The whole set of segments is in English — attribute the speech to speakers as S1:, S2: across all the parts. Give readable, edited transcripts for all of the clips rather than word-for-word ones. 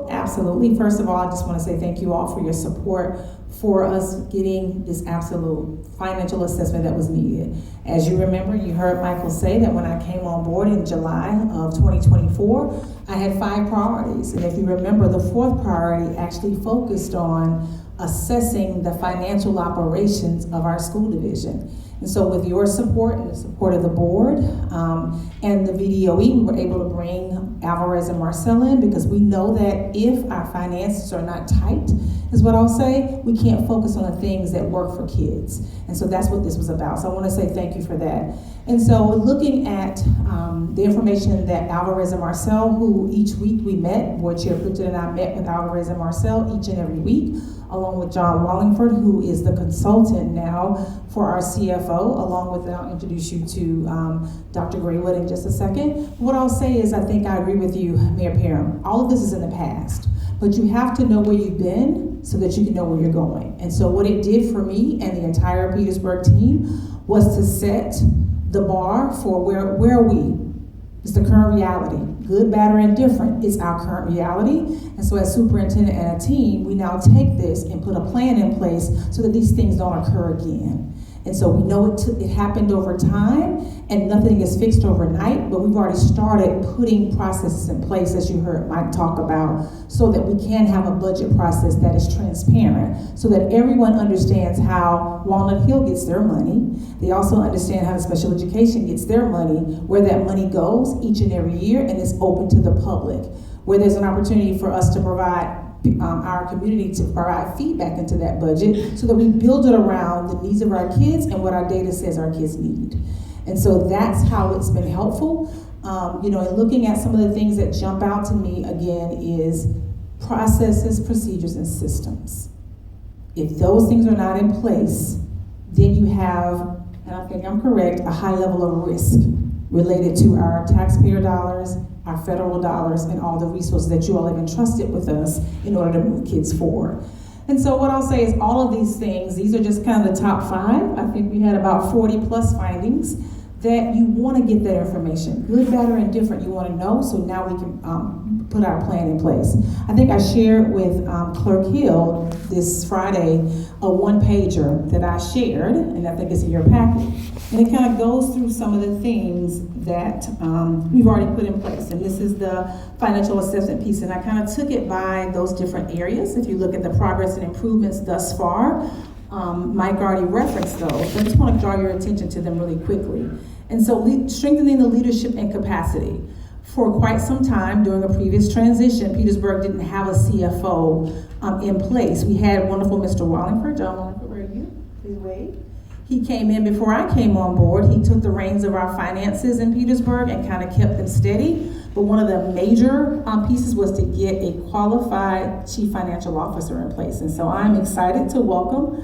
S1: Absolutely. First of all, I just want to say thank you all for your support for us getting this absolute financial assessment that was needed. As you remember, you heard Michael say that when I came on board in July of 2024, I had 5 priorities. And if you remember, the 4th priority actually focused on assessing the financial operations of our school division. And so with your support and the support of the board and the VDOE, we were able to bring Alvarez and Marcel in, because we know that if our finances are not tight, is what I'll say, we can't focus on the things that work for kids. And so that's what this was about. So I want to say thank you for that. And so looking at the information that Alvarez and Marcel, who each week we met, Board Chair Pritchett and I met with Alvarez and Marcel each and every week, along with John Wallingford, who is the consultant now for our CFO, along with, and I'll introduce you to Dr. Graywood in just a second. What I'll say is, I think I agree with you, Mayor Parham. All of this is in the past, but you have to know where you've been so that you can know where you're going. And so what it did for me and the entire Petersburg team was to set the bar for where are we? It's the current reality. Good, bad, or indifferent is our current reality. And so as superintendent and a team, we now take this and put a plan in place so that these things don't occur again. And so we know it happened over time, and nothing is fixed overnight, but we've already started putting processes in place, as you heard Mike talk about, so that we can have a budget process that is transparent, so that everyone understands how Walnut Hill gets their money. They also understand how the special education gets their money, where that money goes each and every year, and it's open to the public, where there's an opportunity for us to provide our community to provide feedback into that budget, so that we build it around the needs of our kids and what our data says our kids need. And so that's how it's been helpful. And looking at some of the things that jump out to me again is processes, procedures, and systems. If those things are not in place, then you have, and I think I'm correct, a high level of risk related to our taxpayer dollars, our federal dollars, and all the resources that you all have entrusted with us in order to move kids forward. And so what I'll say is all of these things, these are just kind of the top 5. I think we had about 40 plus findings that you want to get that information. Good, bad, or indifferent, you want to know, so now we can put our plan in place. I think I shared with Clerk Hill this Friday a 1-pager that I shared, and I think it's in your packet. And it kind of goes through some of the things that we've already put in place. And this is the financial assessment piece, and I kind of took it by those different areas. If you look at the progress and improvements thus far, Mike already referenced those. I just want to draw your attention to them really quickly. And so strengthening the leadership and capacity. For quite some time during a previous transition, Petersburg didn't have a CFO in place. We had wonderful Mr. Wallingford. John Wallingford, where are you? Please wave. He came in before I came on board. He took the reins of our finances in Petersburg and kind of kept them steady. But one of the major pieces was to get a qualified chief financial officer in place. And so I'm excited to welcome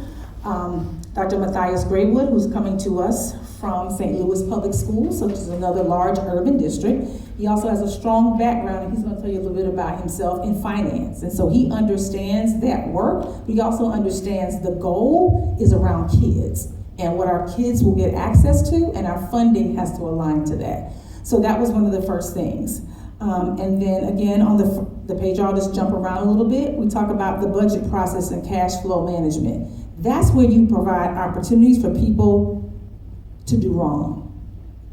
S1: Dr. Matthias Graywood, who's coming to us from St. Louis Public Schools, which is another large urban district. He also has a strong background, and he's going to tell you a little bit about himself in finance. And so he understands that work, but he also understands the goal is around kids and what our kids will get access to, and our funding has to align to that. So that was one of the first things. And then again, on the page, I'll just jump around a little bit. We talk about the budget process and cash flow management. That's where you provide opportunities for people to do wrong.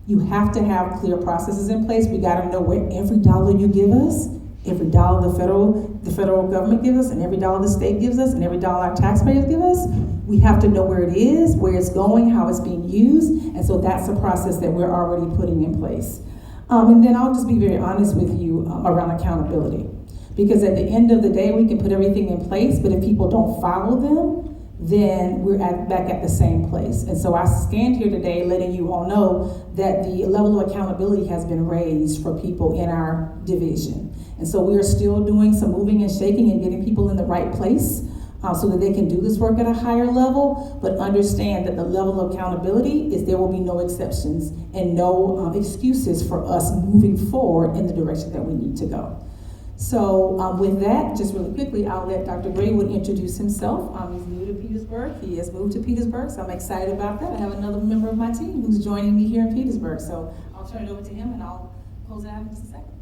S1: You have to have clear processes in place. We got to know where every dollar you give us, every dollar the federal government gives us, and every dollar the state gives us, and every dollar our taxpayers give us. We have to know where it is, where it's going, how it's being used, and so that's a process that we're already putting in place. And then I'll just be very honest with you around accountability, because at the end of the day, we can put everything in place, but if people don't follow them, then we're back at the same place. And so I stand here today letting you all know that the level of accountability has been raised for people in our division. And so we are still doing some moving and shaking and getting people in the right place so that they can do this work at a higher level, but understand that the level of accountability is there will be no exceptions and no excuses for us moving forward in the direction that we need to go. So with that, just really quickly, I'll let Dr. Graywood introduce himself. He's new to Petersburg. He has moved to Petersburg, so I'm excited about that. I have another member of my team who's joining me here in Petersburg. So I'll turn it over to him and I'll close it out in just a second.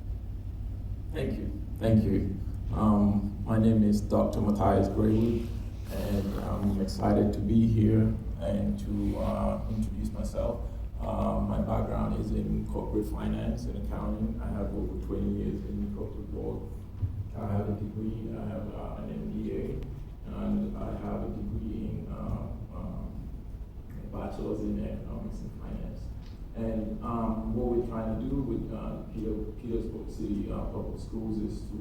S2: Thank you. Thank you. My name is Dr. Matthias Graywood, and I'm excited to be here and to introduce myself. My background is in corporate finance and accounting. I have over 20 years in the corporate world. I have a degree, I have an MBA, and I have a degree in a bachelor's in economics and finance. And what we're trying to do with Petersburg City Public Schools is to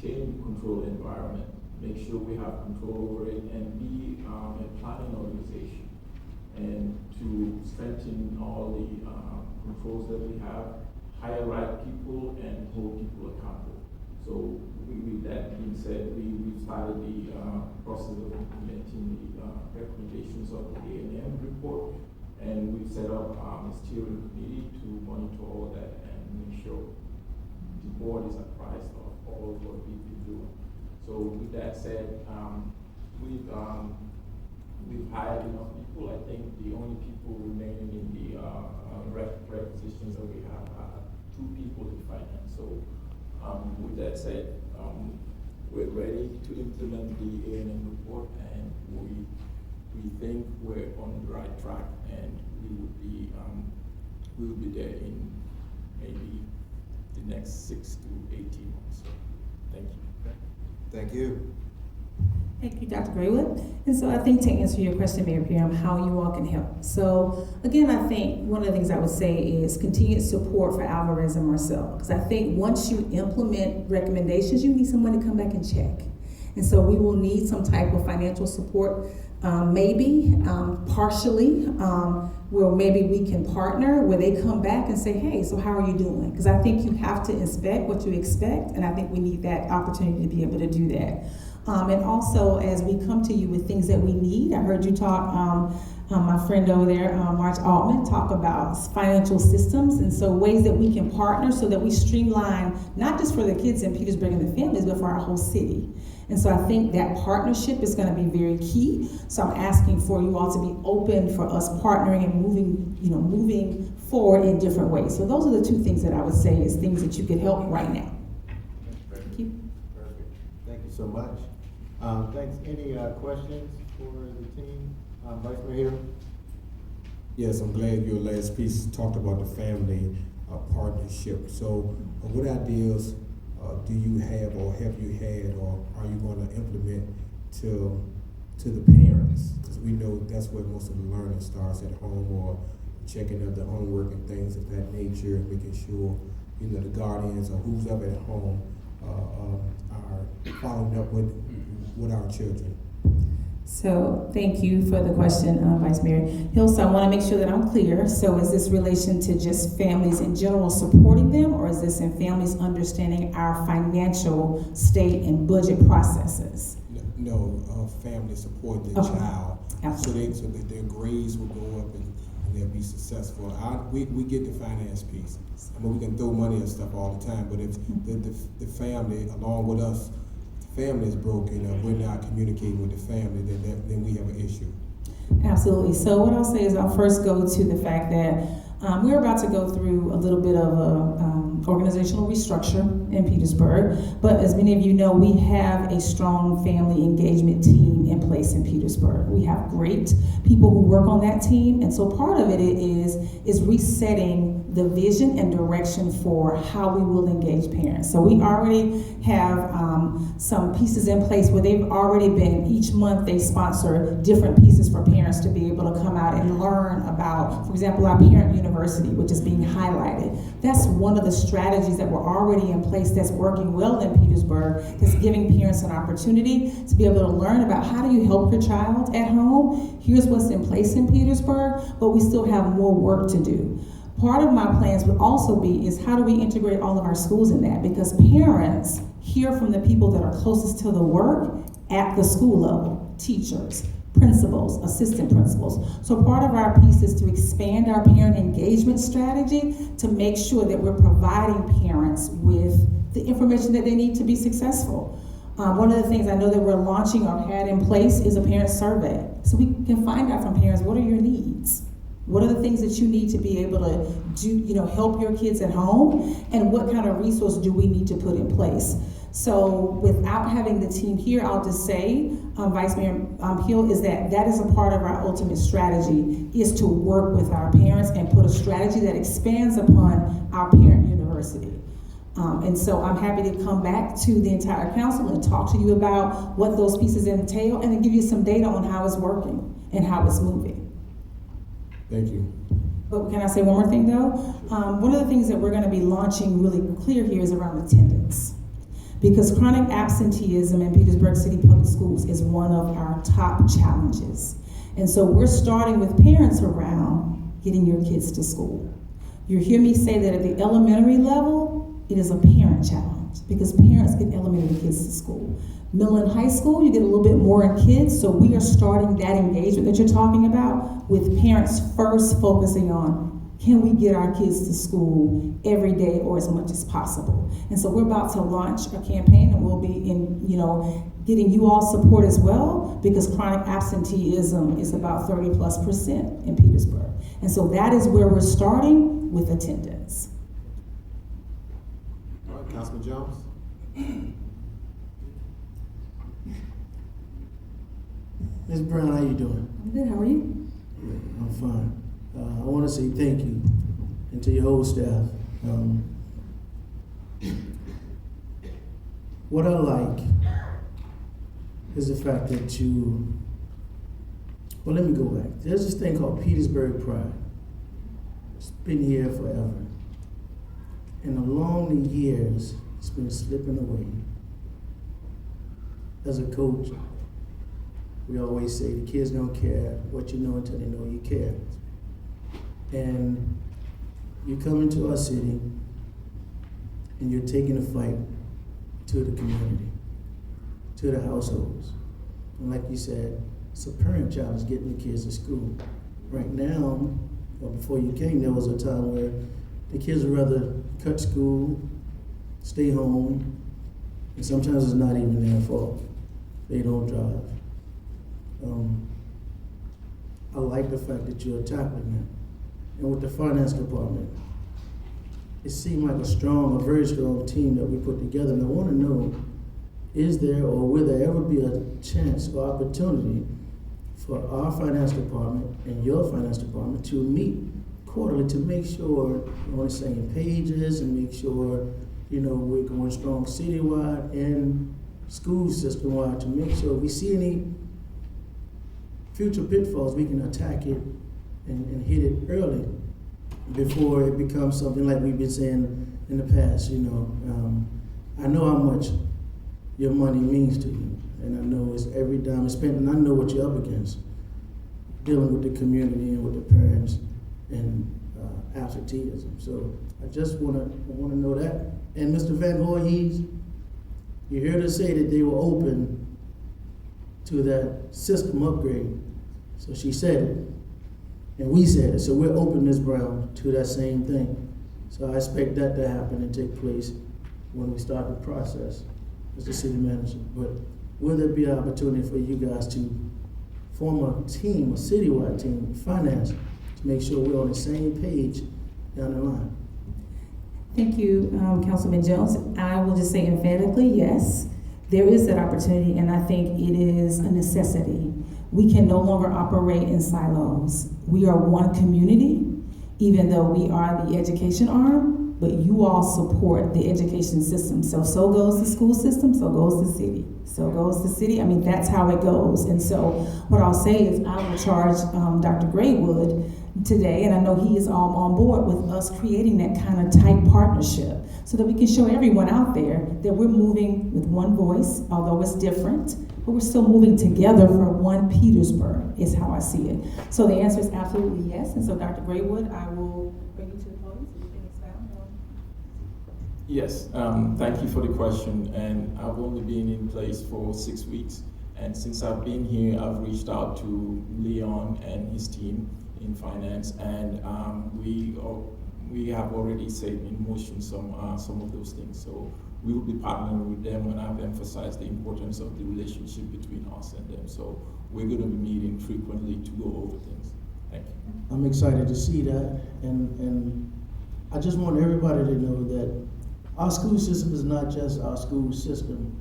S2: change the control environment, make sure we have control over it, and be a planning organization, and to strengthen all the controls that we have, hire right people, and hold people accountable. So with that being said, we've started the process of implementing the recommendations of the A&M report, and we've set up a steering committee to monitor all that and make sure the board is apprised of all what we've been doing. So with that said, we've hired enough people. I think the only people remaining in the rep positions that we have are 2 people in finance. So with that said, we're ready to implement the A&M report, and we think we're on the right track, and we will be there in maybe the next 6 to 18 months. So, thank you.
S3: Thank you.
S1: Thank you, Dr. Graywood. And so I think to answer your question, Mayor Pam, how you all can help. So again, I think one of the things I would say is continued support for Alvarez and Marcel, because I think once you implement recommendations, you need someone to come back and check. And so we will need some type of financial support, maybe partially, where maybe we can partner, where they come back and say, hey, so how are you doing? Because I think you have to inspect what you expect, and I think we need that opportunity to be able to do that. And also, as we come to you with things that we need, I heard you talk, my friend over there, Marge Altman, talk about financial systems, and so ways that we can partner so that we streamline, not just for the kids in Petersburg and the families, but for our whole city. And so I think that partnership is going to be very key. So I'm asking for you all to be open for us partnering and moving forward in different ways. So those are the 2 things that I would say is things that you could help right now. Thank you.
S3: Perfect. Thank you so much. Thanks. Any questions for the team? Vice Mayor?
S4: Yes, I'm glad your last piece talked about the family partnership. So what ideas do you have, or have you had, or are you going to implement to the parents? Because we know that's where most of the learning starts, at home, or checking of the homework and things of that nature, and making sure the guardians or who's up at home are following up with our children.
S1: So thank you for the question, Vice Mayor Hill. So I want to make sure that I'm clear. So is this relation to just families in general supporting them, or is this in families understanding our financial state and budget processes?
S4: No, family support their child, so that their grades will go up and they'll be successful. We get the finance piece. I mean, we can throw money and stuff all the time, but if the family, along with us, family is broken, and we're not communicating with the family, then we have an issue.
S1: Absolutely. So what I'll say is I'll first go to the fact that we're about to go through a little bit of a organizational restructure in Petersburg, but as many of you know, we have a strong family engagement team in place in Petersburg. We have great people who work on that team, and so part of it is resetting the vision and direction for how we will engage parents. So we already have some pieces in place where they've already been, each month they sponsor different pieces for parents to be able to come out and learn about, for example, our parent university, which is being highlighted. That's one of the strategies that were already in place that's working well in Petersburg, that's giving parents an opportunity to be able to learn about how do you help your child at home. Here's what's in place in Petersburg, but we still have more work to do. Part of my plans would also be is how do we integrate all of our schools in that? Because parents hear from the people that are closest to the work at the school level, teachers, principals, assistant principals. So part of our piece is to expand our parent engagement strategy to make sure that we're providing parents with the information that they need to be successful. One of the things I know that we're launching or had in place is a parent survey. So we can find out from parents, what are your needs? What are the things that you need to be able to do, help your kids at home? And what kind of resource do we need to put in place? So without having the team here, I'll just say, Vice Mayor Hill, is that is a part of our ultimate strategy, is to work with our parents and put a strategy that expands upon our parent university. And so I'm happy to come back to the entire council and talk to you about what those pieces entail and then give you some data on how it's working and how it's moving.
S4: Thank you.
S1: But can I say one more thing though? One of the things that we're going to be launching really clear here is around attendance. Because chronic absenteeism in Petersburg City Public Schools is one of our top challenges. And so we're starting with parents around getting your kids to school. You hear me say that at the elementary level, it is a parent challenge because parents get elementary kids to school. Middle and high school, you get a little bit more in kids, so we are starting that engagement that you're talking about with parents first focusing on, can we get our kids to school every day or as much as possible? And so we're about to launch a campaign, and we'll be getting you all support as well, because chronic absenteeism is about 30+% in Petersburg. And so that is where we're starting with attendance.
S3: All right, Councilman Jones?
S5: Ms. Brown, how you doing?
S1: I'm good, how are you?
S5: I'm fine. I want to say thank you, and to your whole staff. What I like is the fact that well, let me go back. There's this thing called Petersburg Pride. It's been here forever. And along the years, it's been slipping away. As a coach, we always say the kids don't care what you know until they know you care. And you come into our city and you're taking a fight to the community, to the households. And like you said, it's a parent challenge getting the kids to school. Right now, or before you came, there was a time where the kids would rather cut school, stay home, and sometimes it's not even their fault. They don't drive. I like the fact that you're tackling that. And with the finance department, it seemed like a very strong team that we put together. And I want to know, is there or will there ever be a chance or opportunity for our finance department and your finance department to meet quarterly to make sure we're on the same pages and make sure, we're going strong citywide and school system-wide to make sure if we see any future pitfalls, we can attack it and hit it early before it becomes something like we've been saying in the past. I know how much your money means to you, and I know it's every dime it's spent, and I know what you're up against, dealing with the community and with the parents and absenteeism. So I just want to know that. And Mr. Van Voorhees, you heard us say that they were open to that system upgrade. So she said it, and we said it. So we're open, Ms. Brown, to that same thing. So I expect that to happen and take place when we start the process as the city manager. But will there be an opportunity for you guys to form a team, a citywide team, finance, to make sure we're on the same page down the line?
S1: Thank you, Councilman Jones. I will just say emphatically, yes, there is that opportunity, and I think it is a necessity. We can no longer operate in silos. We are one community, even though we are the education arm, but you all support the education system. So goes the school system, so goes the city. So goes the city. I mean, that's how it goes. And so what I'll say is I will charge Dr. Graywood today, and I know he is all on board with us creating that kind of tight partnership so that we can show everyone out there that we're moving with one voice, although it's different, but we're still moving together for one Petersburg, is how I see it. So the answer is absolutely yes. And so Dr. Graywood, I will bring you to the podium so you can expound on.
S2: Yes, thank you for the question. And I've only been in place for 6 weeks. And since I've been here, I've reached out to Leon and his team in finance, and we have already set in motion some of those things. So we will be partnering with them, and I've emphasized the importance of the relationship between us and them. So we're going to be meeting frequently to go over things. Thank you.
S5: I'm excited to see that, and I just want everybody to know that Our school system is not just our school system.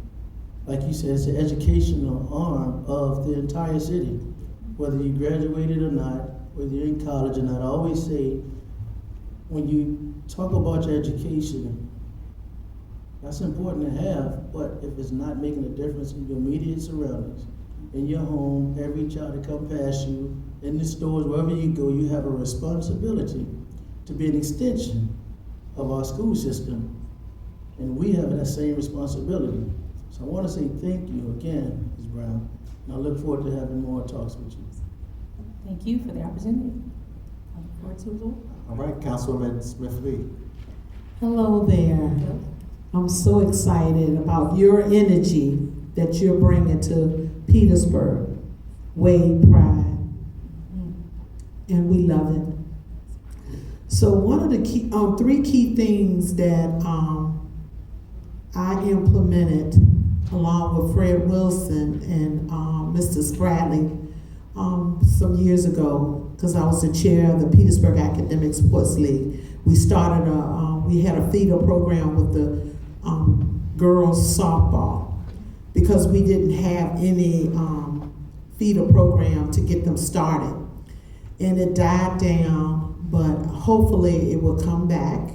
S5: Like you said, it's the educational arm of the entire city. Whether you graduated or not, whether you're in college or not, I always say, when you talk about your education, that's important to have, but if it's not making a difference in your immediate surroundings, in your home, every child that come past you, in the stores, wherever you go, you have a responsibility to be an extension of our school system. And we have that same responsibility. So I want to say thank you again, Ms. Brown, and I look forward to having more talks with you.
S1: Thank you for the opportunity. I look forward to it.
S3: All right, Councilwoman Smith-Lee.
S6: Hello there. I'm so excited about your energy that you're bringing to Petersburg. Wade Pride. And we love it. So one of the key, three key things that I implemented along with Fred Wilson and Mr. Spradley some years ago, because I was the chair of the Petersburg Academic Sports League. We started we had a feeder program with the girls softball, because we didn't have any feeder program to get them started. And it died down, but hopefully it will come back,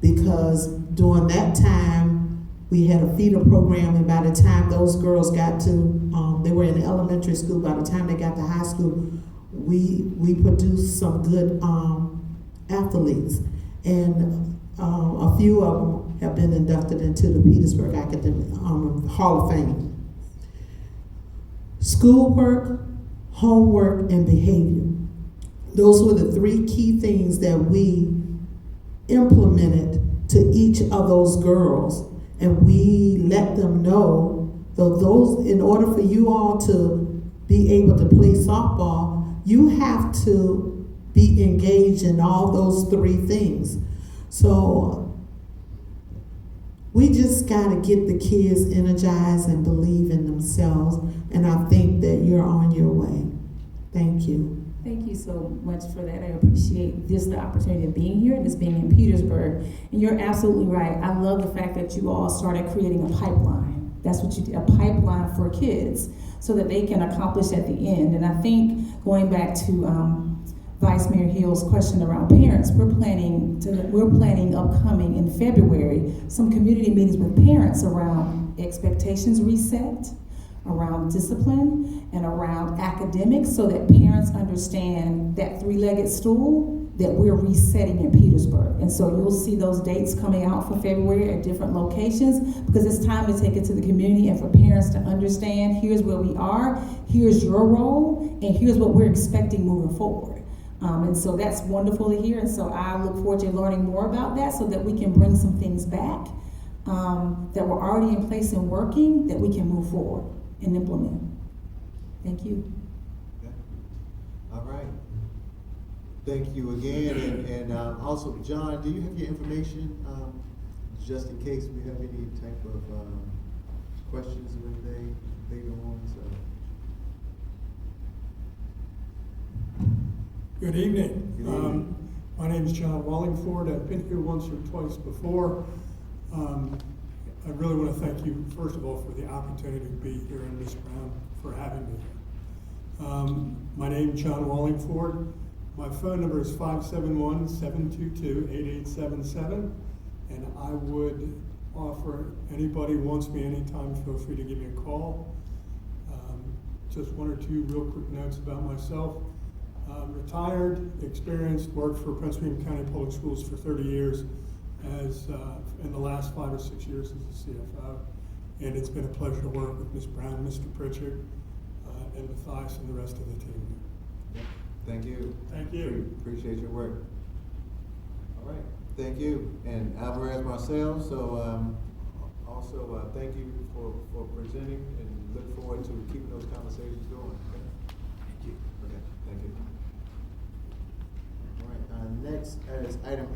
S6: because during that time we had a feeder program, and by the time those girls got to, they were in elementary school, by the time they got to high school, we produced some good athletes. And a few of them have been inducted into the Petersburg Academic Hall of Fame. Schoolwork, homework, and behavior. Those were the three key things that we implemented to each of those girls. And we let them know that those, in order for you all to be able to play softball, you have to be engaged in all those three things. So we just got to get the kids energized and believe in themselves. And I think that you're on your way. Thank you.
S1: Thank you so much for that. I appreciate the opportunity of being here and this being in Petersburg. And you're absolutely right. I love the fact that you all started creating a pipeline. That's what you did, a pipeline for kids, so that they can accomplish at the end. And I think, going back to Vice Mayor Hill's question around parents, we're planning upcoming in February some community meetings with parents around expectations reset, around discipline, and around academics, so that parents understand that three-legged stool that we're resetting in Petersburg. And so you'll see those dates coming out for February at different locations, because it's time to take it to the community and for parents to understand, here's where we are, here's your role, and here's what we're expecting moving forward. And so that's wonderful to hear, and so I look forward to learning more about that, so that we can bring some things back that were already in place and working, that we can move forward and implement. Thank you.
S3: Okay. All right. Thank you again. And also, John, do you have your information, just in case we have any type of questions or anything later on? So.
S7: Good evening.
S3: Good evening.
S7: My name is John Wallingford. I've been here once or twice before. I really want to thank you, first of all, for the opportunity to be here, and Ms. Brown for having me here. My name is John Wallingford. My phone number is 571-722-8877, and I would offer, anybody who wants me anytime, feel free to give me a call. Just one or two real quick notes about myself. Retired, experienced, worked for Prince William County Public Schools for 30 years, as in the last 5 or 6 years as a CFO. And it's been a pleasure to work with Ms. Brown, Mr. Pritchard, and Matthias and the rest of the team.
S3: Thank you.
S7: Thank you.
S3: Appreciate your work. All right. Thank you. And Alvarez Marcel, so also thank you for presenting, and look forward to keeping those conversations going. Okay? Thank you. Okay. Thank you. All right. Next is item 8.